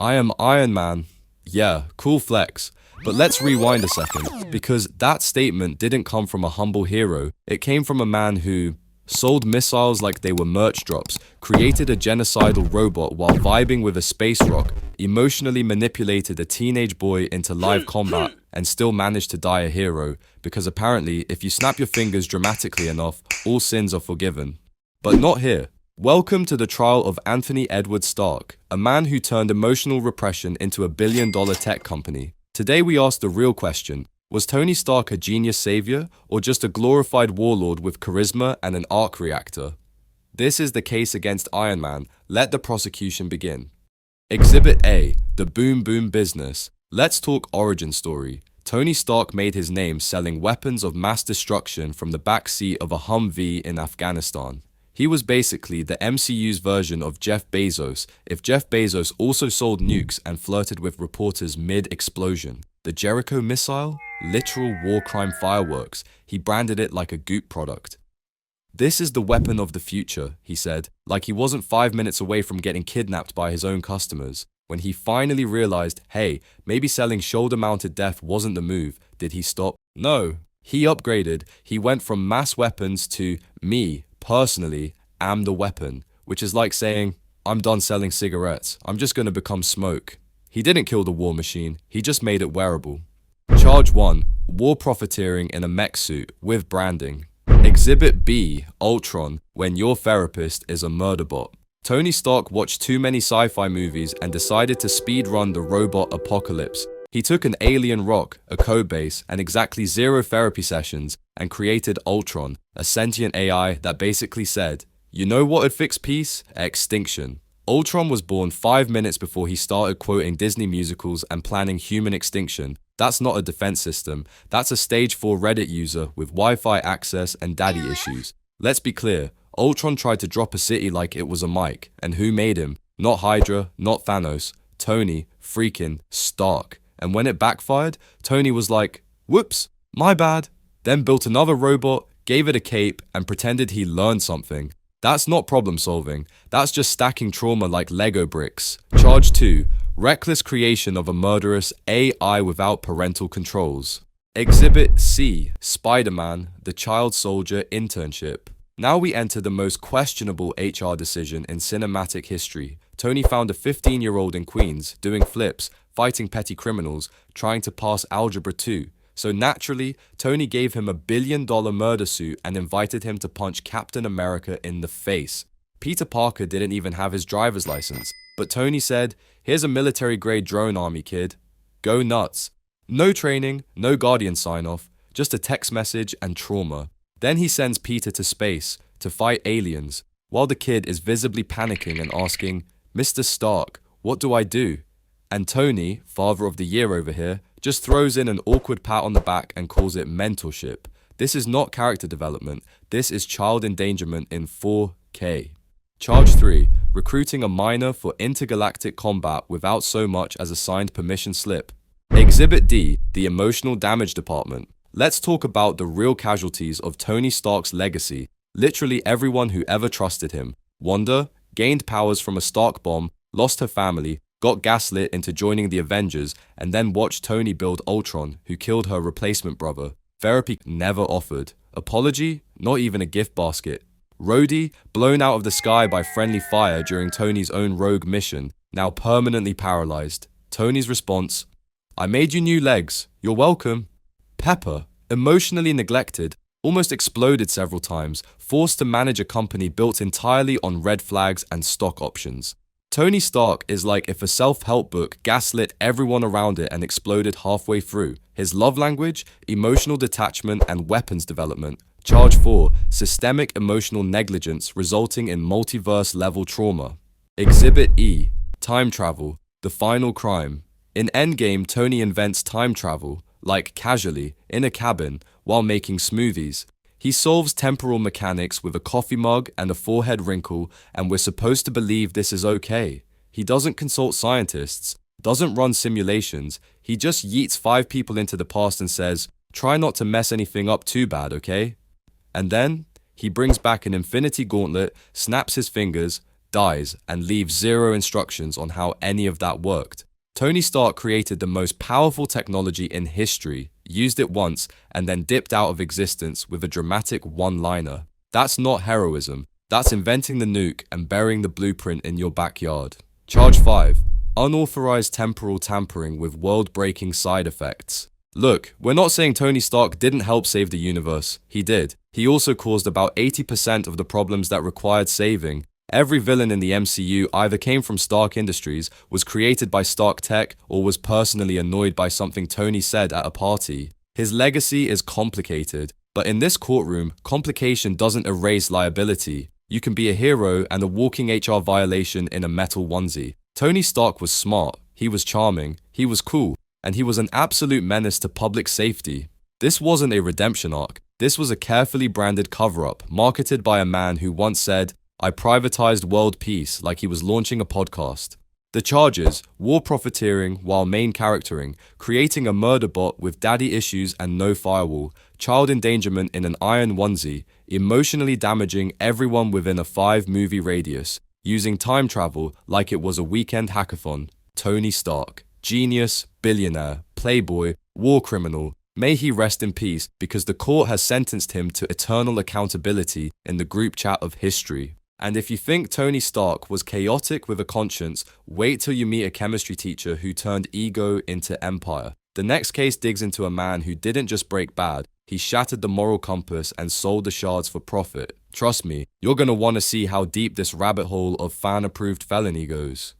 I am Iron Man. Yeah, cool flex. But let's rewind a second, because that statement didn't come from a humble hero. It came from a man who sold missiles like they were merch drops, created a genocidal robot while vibing with a space rock, emotionally manipulated a teenage boy into live combat, and still managed to die a hero, because apparently, if you snap your fingers dramatically enough, all sins are forgiven. But not here. Welcome to the trial of Anthony Edward Stark, a man who turned emotional repression into a billion-dollar tech company. Today we ask the real question: was Tony Stark a genius savior, or just a glorified warlord with charisma and an arc reactor? This is the case against Iron Man. Let the prosecution begin. Exhibit A, the boom boom business. Let's talk origin story. Tony Stark made his name selling weapons of mass destruction from the back seat of a Humvee in Afghanistan. He was basically the MCU's version of Jeff Bezos, if Jeff Bezos also sold nukes and flirted with reporters mid-explosion. The Jericho missile? Literal war crime fireworks. He branded it like a Goop product. This is the weapon of the future, he said, like he wasn't 5 minutes away from getting kidnapped by his own customers. When he finally realized, hey, maybe selling shoulder-mounted death wasn't the move, did he stop? No. He upgraded. He went from mass weapons to me, personally, am the weapon, which is like saying, I'm done selling cigarettes, I'm just gonna become smoke. He didn't kill the war machine, he just made it wearable. Charge 1. War profiteering in a mech suit with branding. Exhibit B. Ultron, when your therapist is a murder bot. Tony Stark watched too many sci-fi movies and decided to speedrun the robot apocalypse. He took an alien rock, a codebase, and exactly 0 therapy sessions and created Ultron, a sentient AI that basically said, you know what would fix peace? Extinction. Ultron was born 5 minutes before he started quoting Disney musicals and planning human extinction. That's not a defense system, that's a stage 4 Reddit user with Wi-Fi access and daddy issues. Let's be clear, Ultron tried to drop a city like it was a mic, and who made him? Not Hydra, not Thanos, Tony freaking Stark. And when it backfired, Tony was like, whoops, my bad. Then built another robot, gave it a cape, and pretended he learned something. That's not problem solving, that's just stacking trauma like Lego bricks. Charge 2. Reckless creation of a murderous AI without parental controls. Exhibit C. Spider-Man, the child soldier internship. Now we enter the most questionable HR decision in cinematic history. Tony found a 15-year-old in Queens doing flips, fighting petty criminals, trying to pass Algebra 2. So naturally, Tony gave him a billion-dollar murder suit and invited him to punch Captain America in the face. Peter Parker didn't even have his driver's license, but Tony said, here's a military-grade drone army, kid. Go nuts. No training, no Guardian sign-off, just a text message and trauma. Then he sends Peter to space to fight aliens, while the kid is visibly panicking and asking, Mr. Stark, what do I do? And Tony, father of the year over here, just throws in an awkward pat on the back and calls it mentorship. This is not character development, this is child endangerment in 4K. Charge 3. Recruiting a minor for intergalactic combat without so much as a signed permission slip. Exhibit D. The emotional damage department. Let's talk about the real casualties of Tony Stark's legacy. Literally everyone who ever trusted him. Wanda gained powers from a Stark bomb, lost her family, got gaslit into joining the Avengers, and then watched Tony build Ultron, who killed her replacement brother. Therapy never offered. Apology? Not even a gift basket. Rhodey, blown out of the sky by friendly fire during Tony's own rogue mission, now permanently paralyzed. Tony's response, I made you new legs, you're welcome. Pepper, emotionally neglected, almost exploded several times, forced to manage a company built entirely on red flags and stock options. Tony Stark is like if a self-help book gaslit everyone around it and exploded halfway through. His love language, emotional detachment, and weapons development. Charge 4. Systemic emotional negligence resulting in multiverse-level trauma. Exhibit E. Time travel. The final crime. In Endgame, Tony invents time travel, like casually, in a cabin, while making smoothies. He solves temporal mechanics with a coffee mug and a forehead wrinkle, and we're supposed to believe this is okay. He doesn't consult scientists, doesn't run simulations, he just yeets 5 people into the past and says, try not to mess anything up too bad, okay? And then, he brings back an infinity gauntlet, snaps his fingers, dies, and leaves zero instructions on how any of that worked. Tony Stark created the most powerful technology in history, used it once, and then dipped out of existence with a dramatic one-liner. That's not heroism. That's inventing the nuke and burying the blueprint in your backyard. Charge 5. Unauthorized temporal tampering with world-breaking side effects. Look, we're not saying Tony Stark didn't help save the universe. He did. He also caused about 80% of the problems that required saving. Every villain in the MCU either came from Stark Industries, was created by Stark Tech, or was personally annoyed by something Tony said at a party. His legacy is complicated, but in this courtroom, complication doesn't erase liability. You can be a hero and a walking HR violation in a metal onesie. Tony Stark was smart, he was charming, he was cool, and he was an absolute menace to public safety. This wasn't a redemption arc. This was a carefully branded cover-up, marketed by a man who once said, "I privatized world peace," like he was launching a podcast. The charges: war profiteering while main charactering, creating a murder bot with daddy issues and no firewall, child endangerment in an iron onesie, emotionally damaging everyone within a 5-movie radius, using time travel like it was a weekend hackathon. Tony Stark. Genius, billionaire, playboy, war criminal. May he rest in peace, because the court has sentenced him to eternal accountability in the group chat of history. And if you think Tony Stark was chaotic with a conscience, wait till you meet a chemistry teacher who turned ego into empire. The next case digs into a man who didn't just break bad, he shattered the moral compass and sold the shards for profit. Trust me, you're gonna want to see how deep this rabbit hole of fan-approved felony goes.